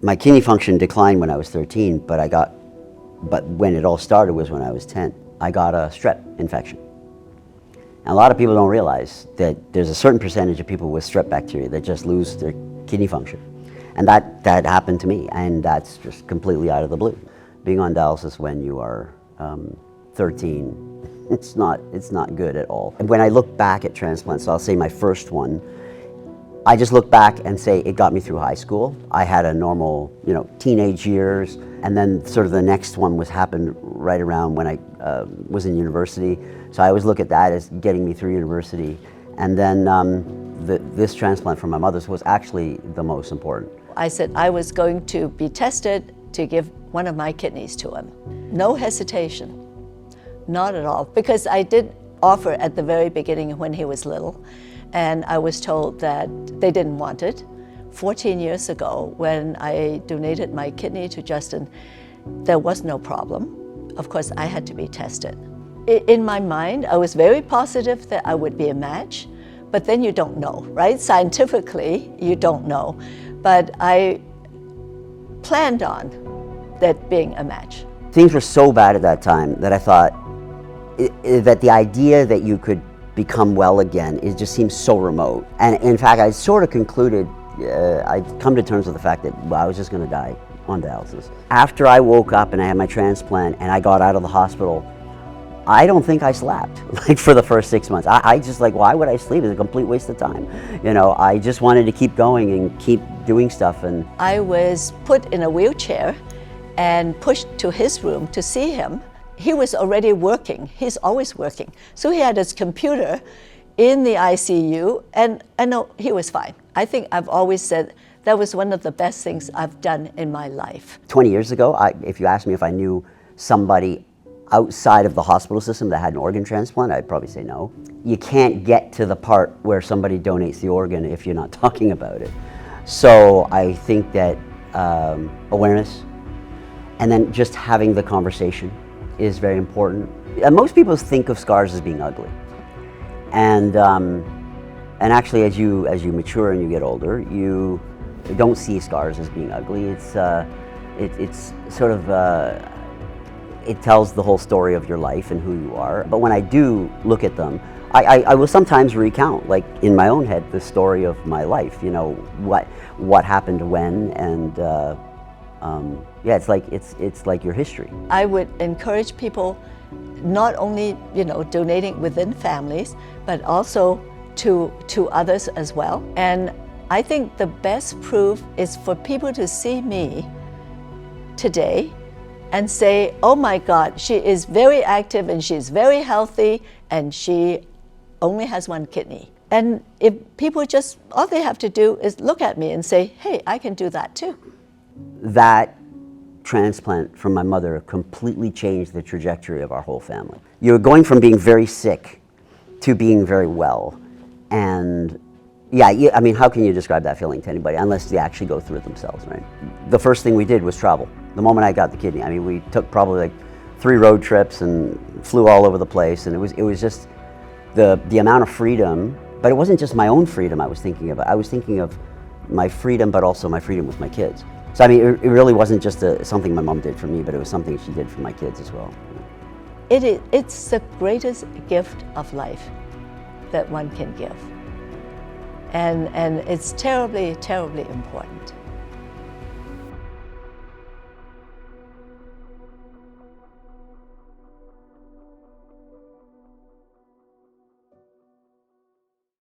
My kidney function declined when I was 13, but when it all started was when I was 10. I got a strep infection. And a lot of people don't realize that there's a certain percentage of people with strep bacteria that just lose their kidney function. And that happened to me, and that's just completely out of the blue. Being on dialysis when you are 13, it's not good at all. And when I look back at transplants, so I'll say my first one, I just look back and say it got me through high school. I had a normal, teenage years, and then sort of the next one happened right around when I was in university. So I always look at that as getting me through university. And then this transplant from my mother's was actually the most important. I said I was going to be tested to give one of my kidneys to him. No hesitation, not at all, because I did offer at the very beginning when he was little, and I was told that they didn't want it. 14 years ago, when I donated my kidney to Justin, there was no problem. Of course, I had to be tested. In my mind, I was very positive that I would be a match, but then you don't know, right? Scientifically, you don't know. But I planned on that being a match. Things were so bad at that time that I thought that the idea that you could become well again, it just seems so remote. And in fact, I sort of concluded, I'd come to terms with the fact that I was just gonna die on dialysis. After I woke up and I had my transplant and I got out of the hospital, I don't think I slept for the first 6 months. I just why would I sleep? It's a complete waste of time. I just wanted to keep going and keep doing stuff. And I was put in a wheelchair and pushed to his room to see him. He was already working. He's always working. So he had his computer in the ICU, and I know he was fine. I think I've always said that was one of the best things I've done in my life. 20 years ago, if you asked me if I knew somebody outside of the hospital system that had an organ transplant, I'd probably say no. You can't get to the part where somebody donates the organ if you're not talking about it. So I think that awareness and then just having the conversation is very important. Most people think of scars as being ugly. And actually as you mature and you get older, you don't see scars as being ugly. It's sort of, it tells the whole story of your life and who you are. But when I do look at them, I will sometimes recount, like in my own head, the story of my life. What happened when, and yeah, it's like your history. I would encourage people not only donating within families, but also to others as well. And I think the best proof is for people to see me today and say, oh my God, she is very active and she's very healthy and she only has one kidney. And if people just, all they have to do is look at me and say, hey, I can do that too. That transplant from my mother completely changed the trajectory of our whole family. You're going from being very sick to being very well. And yeah, I mean, how can you describe that feeling to anybody unless they actually go through it themselves, right? The first thing we did was travel. The moment I got the kidney, I mean, we took probably 3 road trips and flew all over the place, and it was just the amount of freedom. But it wasn't just my own freedom I was thinking of. I was thinking of my freedom, but also my freedom with my kids. So I mean, it really wasn't just something my mom did for me, but it was something she did for my kids as well. It's the greatest gift of life that one can give. And it's terribly, terribly important.